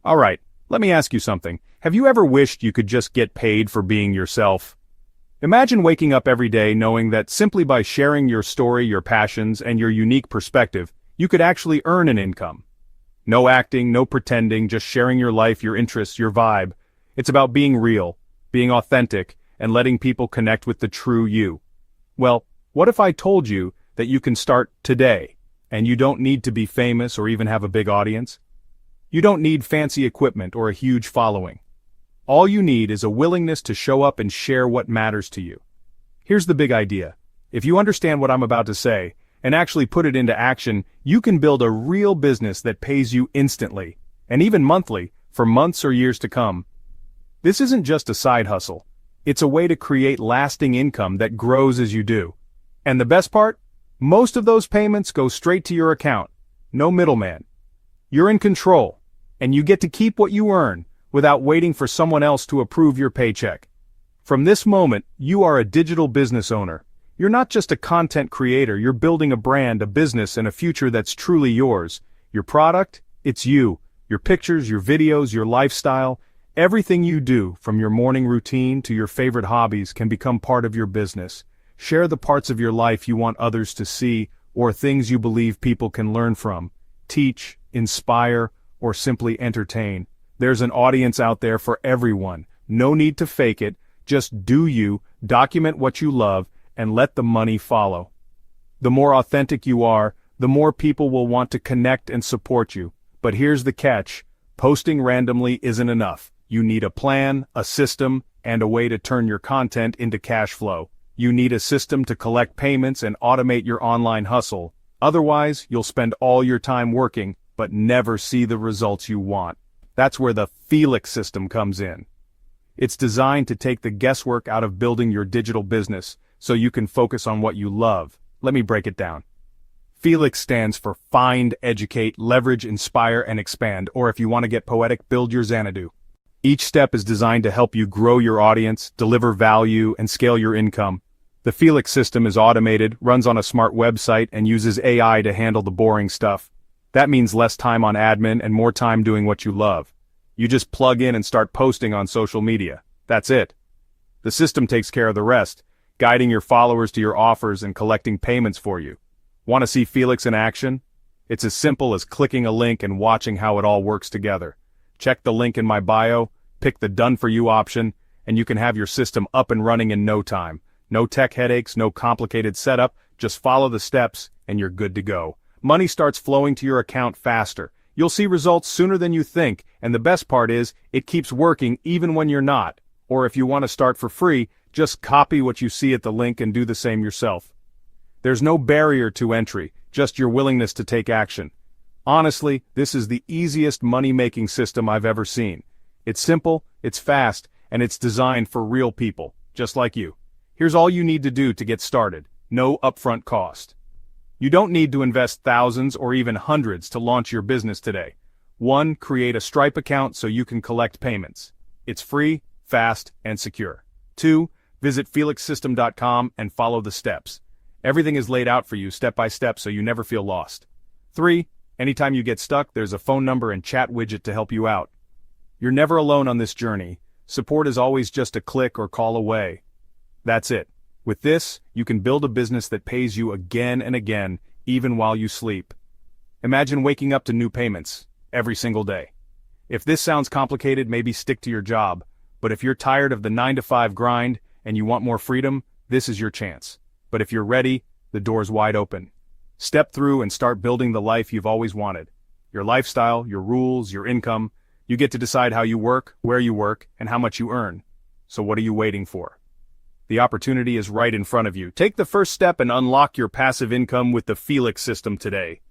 Alright, let me ask you something. Have you ever wished you could just get paid for being yourself? Imagine waking up every day knowing that simply by sharing your story, your passions, and your unique perspective, you could actually earn an income. No acting, no pretending, just sharing your life, your interests, your vibe. It's about being real, being authentic, and letting people connect with the true you. Well, what if I told you that you can start today, and you don't need to be famous or even have a big audience? You don't need fancy equipment or a huge following. All you need is a willingness to show up and share what matters to you. Here's the big idea. If you understand what I'm about to say, and actually put it into action, you can build a real business that pays you instantly, and even monthly, for months or years to come. This isn't just a side hustle. It's a way to create lasting income that grows as you do. And the best part? Most of those payments go straight to your account. No middleman. You're in control, and you get to keep what you earn without waiting for someone else to approve your paycheck. From this moment, you are a digital business owner. You're not just a content creator, you're building a brand, a business, and a future that's truly yours. Your product? It's you. Your pictures, your videos, your lifestyle. Everything you do, from your morning routine to your favorite hobbies, can become part of your business. Share the parts of your life you want others to see, or things you believe people can learn from. Teach, inspire, or simply entertain. There's an audience out there for everyone. No need to fake it. Just do you, document what you love, and let the money follow. The more authentic you are, the more people will want to connect and support you. But here's the catch. Posting randomly isn't enough. You need a plan, a system, and a way to turn your content into cash flow. You need a system to collect payments and automate your online hustle. Otherwise, you'll spend all your time working, but never see the results you want. That's where the Felix system comes in. It's designed to take the guesswork out of building your digital business, so you can focus on what you love. Let me break it down. Felix stands for Find, Educate, Leverage, Inspire, and Expand, or if you want to get poetic, build your Xanadu. Each step is designed to help you grow your audience, deliver value, and scale your income. The Felix system is automated, runs on a smart website, and uses AI to handle the boring stuff. That means less time on admin and more time doing what you love. You just plug in and start posting on social media. That's it. The system takes care of the rest, guiding your followers to your offers and collecting payments for you. Want to see Felix in action? It's as simple as clicking a link and watching how it all works together. Check the link in my bio, pick the Done For You option, and you can have your system up and running in no time. No tech headaches, no complicated setup, just follow the steps and you're good to go. Money starts flowing to your account faster. You'll see results sooner than you think, and the best part is, it keeps working even when you're not. Or if you want to start for free, just copy what you see at the link and do the same yourself. There's no barrier to entry, just your willingness to take action. Honestly, this is the easiest money-making system I've ever seen. It's simple, it's fast, and it's designed for real people, just like you. Here's all you need to do to get started. No upfront cost. You don't need to invest thousands or even hundreds to launch your business today. 1. Create a Stripe account so you can collect payments. It's free, fast, and secure. 2. Visit felixsystem.com and follow the steps. Everything is laid out for you step by step so you never feel lost. 3. Anytime you get stuck, there's a phone number and chat widget to help you out. You're never alone on this journey. Support is always just a click or call away. That's it. With this, you can build a business that pays you again and again, even while you sleep. Imagine waking up to new payments every single day. If this sounds complicated, maybe stick to your job. But if you're tired of the 9-to-5 grind and you want more freedom, this is your chance. But if you're ready, the door's wide open. Step through and start building the life you've always wanted. Your lifestyle, your rules, your income. You get to decide how you work, where you work, and how much you earn. So what are you waiting for? The opportunity is right in front of you. Take the first step and unlock your passive income with the Felix system today.